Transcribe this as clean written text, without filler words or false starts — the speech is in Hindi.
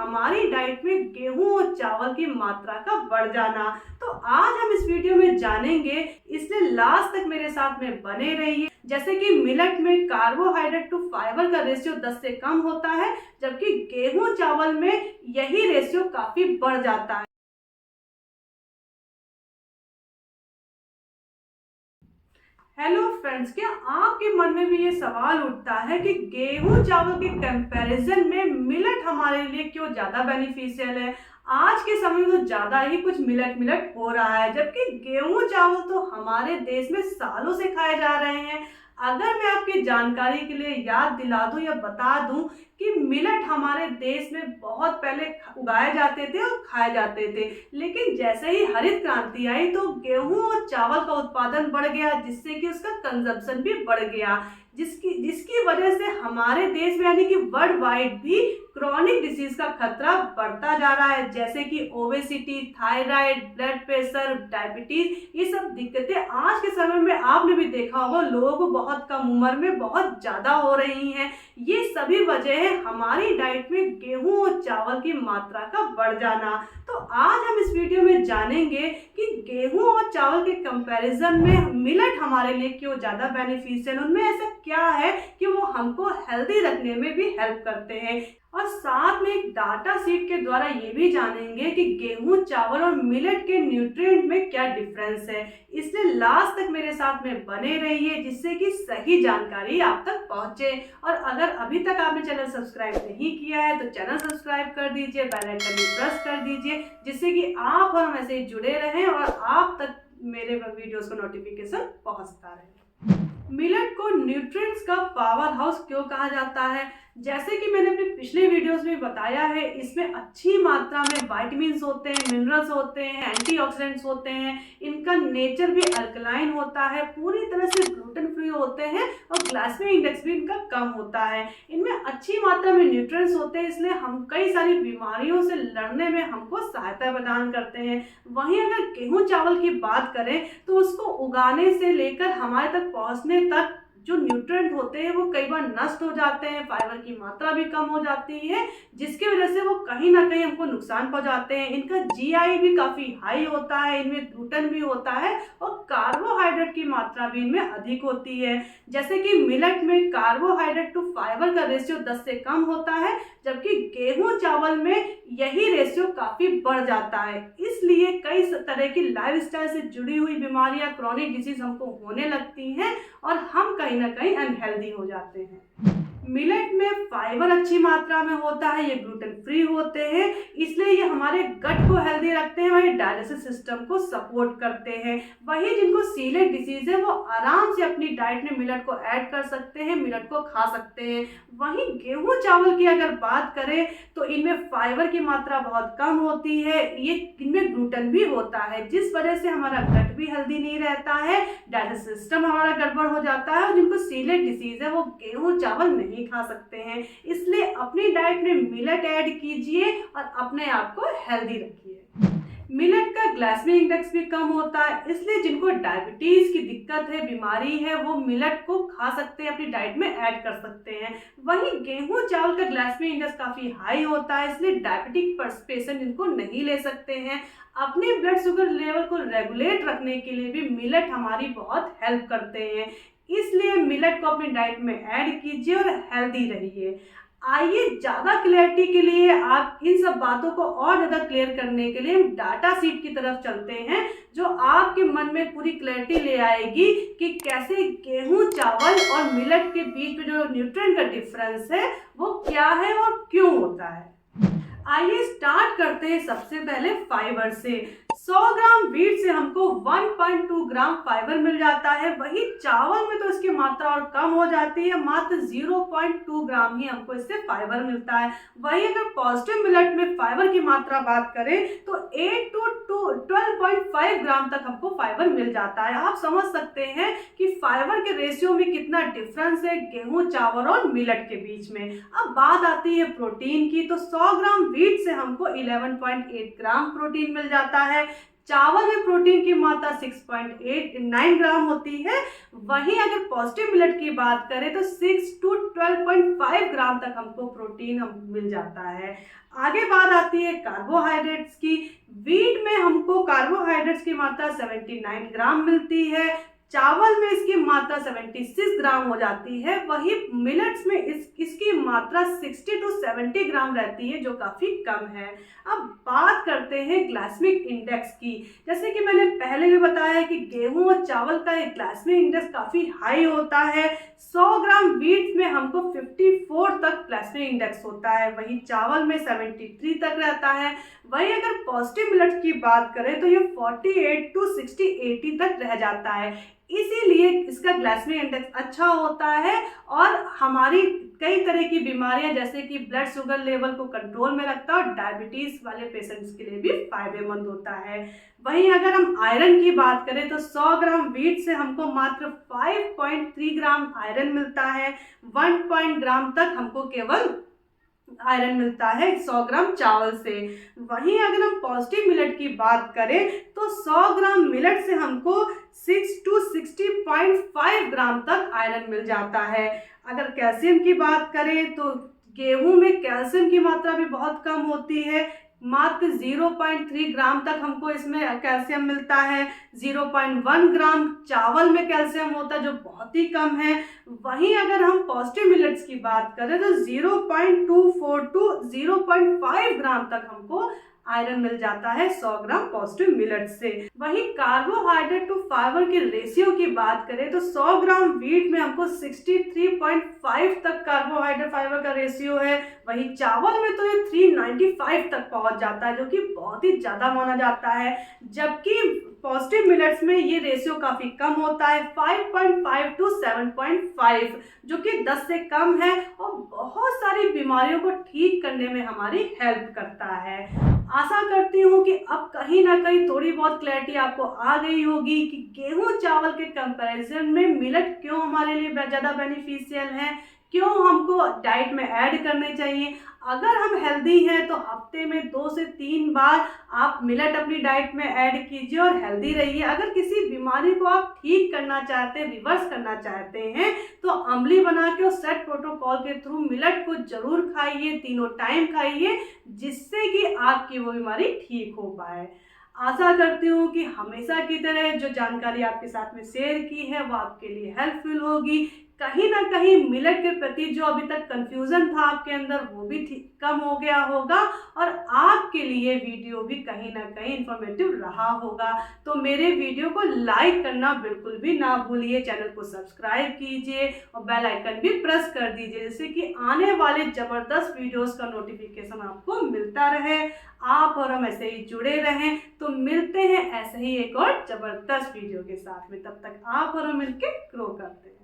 हमारी डाइट में गेहूं और चावल की मात्रा का बढ़ जाना। तो आज हम इस वीडियो में जानेंगे, इसलिए लास्ट तक मेरे साथ में बने रहिए। जैसे कि मिलेट में कार्बोहाइड्रेट टू फाइबर का रेशियो 10 से कम होता है, जबकि गेहूं चावल में यही रेशियो काफी बढ़ जाता है। हेलो फ्रेंड्स, क्या आपके मन में भी ये सवाल उठता है कि गेहूं चावल के कंपैरिजन में मिलेट हमारे लिए क्यों ज्यादा बेनिफिशियल है? आज के समय में तो ज्यादा ही कुछ मिलेट मिलेट हो रहा है, जबकि गेहूं चावल तो हमारे देश में सालों से खाए जा रहे हैं। अगर मैं आपकी जानकारी के लिए याद दिला दूं या बता दूं कि मिलेट हमारे देश में बहुत पहले उगाए जाते थे और खाए जाते थे, लेकिन जैसे ही हरित क्रांति आई तो गेहूं और चावल का उत्पादन बढ़ गया, जिससे कि उसका कंजप्शन भी बढ़ गया, जिसकी जिसकी वजह से हमारे देश में यानी कि वर्ल्ड वाइड भी क्रॉनिक डिजीज का खतरा बढ़ता जा रहा है, जैसे कि obesity, thyroid, blood pressure, diabetes. ये सब दिक्कतें आज के समय में आपने भी देखा होगा, लोगों को बहुत कम उम्र में बहुत ज्यादा हो रही हैं। ये सभी वजह है हमारी डाइट में गेहूं और चावल की मात्रा का बढ़ जाना। तो आज हम इस वीडियो में जानेंगे कि गेहूं और चावल के कंपैरिजन में मिलेट हमारे लिए क्यों ज्यादा बेनिफिशियल, उनमें ऐसा क्या है कि वो हमको हेल्दी रखने में भी हेल्प करते हैं। और साथ में एक डाटा शीट के द्वारा ये भी जानेंगे कि गेहूं चावल और मिलेट के न्यूट्रिएंट में क्या डिफरेंस है। इसलिए लास्ट तक मेरे साथ में बने रहिए, जिससे कि सही जानकारी आप तक पहुंचे। और अगर अभी तक आपने चैनल सब्सक्राइब नहीं किया है तो चैनल सब्सक्राइब कर दीजिए, बेल आइकन भी प्रेस कर दीजिए, जिससे कि आप और हम ऐसे ही जुड़े रहें और आप तक मेरे वीडियोस का नोटिफिकेशन पहुंचता रहे। मिलेट को न्यूट्रिएंट्स का पावर हाउस क्यों कहा जाता है? जैसे कि मैंने अपने पिछले वीडियोस में बताया है, इसमें अच्छी मात्रा में विटामिन्स होते हैं, मिनरल्स होते हैं, एंटीऑक्सीडेंट्स होते हैं, इनका नेचर भी अल्कलाइन होता है, पूरी तरह से ग्लूटेन फ्री होते हैं और ग्लाइसेमिक इंडेक्स भी इनका कम होता है। इनमें अच्छी मात्रा में न्यूट्रिएंट्स होते हैं, इसलिए हम कई सारी बीमारियों से लड़ने में हमको सहायता प्रदान करते हैं। वहीं अगर गेहूं चावल की बात करें तो उसको उगाने से लेकर हमारे तक पहुंचने तक जो न्यूट्रिएंट होते हैं वो कई बार नष्ट हो जाते हैं, फाइबर की मात्रा भी कम हो जाती है, जिसकी वजह से वो कहीं ना कहीं हमको नुकसान पहुंचाते हैं। इनका जीआई भी काफी हाई होता है, इनमें ग्लूटेन भी होता है और कार्बोहाइड्रेट की मात्रा भी इनमें अधिक होती है। जैसे कि मिलेट में कार्बोहाइड्रेट टू फाइबर का रेशियो 10 से कम होता है, जबकि गेहूं चावल में यही रेशियो काफी बढ़ जाता है। इसलिए कई तरह की लाइफस्टाइल से जुड़ी हुई बीमारियां, क्रॉनिक डिजीज हमको होने लगती हैं और हम कहीं ना कहीं अनहेल्दी हो जाते हैं। मिलेट में फाइबर अच्छी मात्रा में होता है, ये ग्लूटेन फ्री होते हैं, इसलिए ये हमारे गट को हेल्दी रखते हैं, हमारे डाइजेस्टिव सिस्टम को सपोर्ट करते हैं। वही जिनको सीलिएक डिजीज है वो आराम से अपनी डाइट में मिलेट को ऐड कर सकते हैं, मिलेट को खा सकते हैं। वहीं गेहूं चावल की अगर बात करें तो इनमें फाइबर की मात्रा बहुत कम होती है, ये इनमें ग्लूटेन भी होता है, जिस वजह से हमारा गट भी हेल्दी नहीं रहता है, डाइजेस्टिव सिस्टम हमारा गड़बड़ हो जाता है और जिनको सीलिएक डिजीज है वो गेहूं चावल नहीं खा सकते हैं। इसलिए अपनी डाइट में मिलेट ऐड कीजिए और अपने आप को हेल्दी रखिए। मिलेट का ग्लाइसेमिक इंडेक्स भी कम होता है, इसलिए जिनको डायबिटीज की दिक्कत है, बीमारी है, वो मिलेट को खा सकते हैं, अपनी डाइट में ऐड कर सकते हैं। वहीं गेहूं चावल का ग्लाइसेमिक इंडेक्स काफी हाई होता है, इसलिए डायबिटिक पेशेंट इनको नहीं ले सकते हैं। अपने ब्लड शुगर लेवल को रेगुलेट रखने के लिए भी मिलेट हमारी बहुत हेल्प करते हैं, इसलिए मिलेट को अपनी डाइट में ऐड कीजिए और हेल्दी रहिए। आइए ज्यादा क्लैरिटी के लिए, आप इन सब बातों को और ज्यादा क्लियर करने के लिए हम डाटा शीट की तरफ चलते हैं, जो आपके मन में पूरी क्लैरिटी ले आएगी कि कैसे गेहूं चावल और मिलेट के बीच में जो न्यूट्रिएंट का डिफरेंस है वो क्या है और क्यों होता है। आइए स्टार्ट करते हैं सबसे पहले फाइबर से। 100 ग्राम व्हीट से हमको 1.2 ग्राम फाइबर मिल जाता है, वही चावल में तो इसकी मात्रा और कम हो जाती है, मात्र 0.2 ग्राम ही हमको इससे फाइबर मिलता है। वही अगर पॉजिटिव मिलेट में फाइबर की मात्रा बात करें तो 8 to 12.5 ग्राम तक हमको फाइबर मिल जाता है। आप समझ सकते हैं कि फाइबर के रेशियो में कितना डिफरेंस है गेहूं चावल और मिलेट के बीच में। अब बात आती है प्रोटीन की, तो 100 ग्राम व्हीट से हमको 11.8 ग्राम प्रोटीन मिल जाता है, चावल में प्रोटीन की मात्रा 6.89 ग्राम होती है। वहीं अगर पॉजिटिव मिलेट की बात करें तो 6 to 12.5 ग्राम तक हमको प्रोटीन मिल जाता है। आगे बात आती है कार्बोहाइड्रेट्स की। वीट में हमको कार्बोहाइड्रेट्स की मात्रा 79 ग्राम मिलती है, चावल में इसकी मात्रा 76 ग्राम हो जाती है। वही मिलेट्स में इसकी मात्रा 60 to 70 ग्राम रहती है, जो काफ़ी कम है। अब बात करते हैं ग्लाइसेमिक इंडेक्स की। जैसे कि मैंने पहले भी बताया कि गेहूं और चावल का एक ग्लाइसेमिक इंडेक्स काफ़ी हाई होता है। 100 ग्राम वीट में हमको 54 तक ग्लाइसेमिक इंडेक्स होता है, वहीं चावल में 73 तक रहता है। वहीं अगर पॉजिटिव मिलेट्स की बात करें तो ये 48 to 60 80 तक रह जाता है। इसीलिए इसका ग्लाइसेमिक इंडेक्स अच्छा होता है और हमारी कई तरह की बीमारियां जैसे कि ब्लड शुगर लेवल को कंट्रोल में रखता है और डायबिटीज वाले पेशेंट्स के लिए भी फायदेमंद होता है। वहीं अगर हम आयरन की बात करें तो 100 ग्राम वीट से हमको मात्र 5.3 ग्राम आयरन मिलता है। 1 ग्राम तक हमको केवल आयरन मिलता है 100 ग्राम चावल से। वहीं अगर हम पॉजिटिव मिलेट की बात करें तो 100 ग्राम मिलेट से हमको 6 to 60.5 ग्राम तक आयरन मिल जाता है। अगर कैल्शियम की बात करें तो गेहूं में कैल्शियम की मात्रा भी बहुत कम होती है, मात्र 0.3 ग्राम तक हमको इसमें कैल्शियम मिलता है। 0.1 ग्राम चावल में कैल्शियम होता है, जो बहुत ही कम है। वहीं अगर हम पॉजिटिव मिलेट्स की बात करें तो 0.24 to 0.5 ग्राम तक हमको आयरन मिल जाता है 100 ग्राम पॉजिटिव मिलेट से। वहीं कार्बोहाइड्रेट टू फाइबर के रेशियो की बात करें तो 100 ग्राम वीट में हमको 63.5 तक कार्बोहाइड्रेट फाइबर का रेशियो है। वहीं चावल में तो ये 395 तक पहुंच जाता है, जो कि बहुत ही ज़्यादा माना जाता है। जबकि पॉजिटिव मिलेट्स में ये रेशियो काफ़ी कम होता है, 5.5 to 7.5, जो कि 10 से कम है और बहुत सारी बीमारियों को ठीक करने में हमारी हेल्प करता है। आशा करती हूँ कि अब कहीं ना कहीं थोड़ी बहुत क्लैरिटी आपको आ गई होगी कि गेहूं चावल के कंपैरिजन में मिलेट क्यों हमारे लिए ज़्यादा बेनिफिशियल है, क्यों हमको डाइट में ऐड करने चाहिए। अगर हम हेल्दी हैं तो हफ्ते में 2 से 3 बार आप मिलेट अपनी डाइट में ऐड कीजिए और हेल्दी रहिए। अगर किसी बीमारी को आप ठीक करना चाहते हैं, रिवर्स करना चाहते हैं, तो अमली बना के और सेट प्रोटोकॉल के थ्रू मिलेट को जरूर खाइए, तीनों टाइम खाइए, जिससे कि आपकी वो बीमारी ठीक हो पाए। आशा करती हूँ कि हमेशा की तरह जो जानकारी आपके साथ में शेयर की है वो आपके लिए हेल्पफुल होगी। कहीं ना कहीं मिलेट के प्रति जो अभी तक कंफ्यूजन था आपके अंदर वो भी कम हो गया होगा और आपके लिए वीडियो भी कहीं ना कहीं इंफॉर्मेटिव रहा होगा। तो मेरे वीडियो को लाइक करना बिल्कुल भी ना भूलिए, चैनल को सब्सक्राइब कीजिए और बेल आइकन भी प्रेस कर दीजिए, जिससे कि आने वाले ज़बरदस्त वीडियोस का नोटिफिकेशन आपको मिलता रहे, आप और हम ऐसे ही जुड़े रहें। तो मिलते हैं ऐसे ही एक और ज़बरदस्त वीडियो के साथ में, तब तक आप और हम मिलकर ग्रो करते हैं।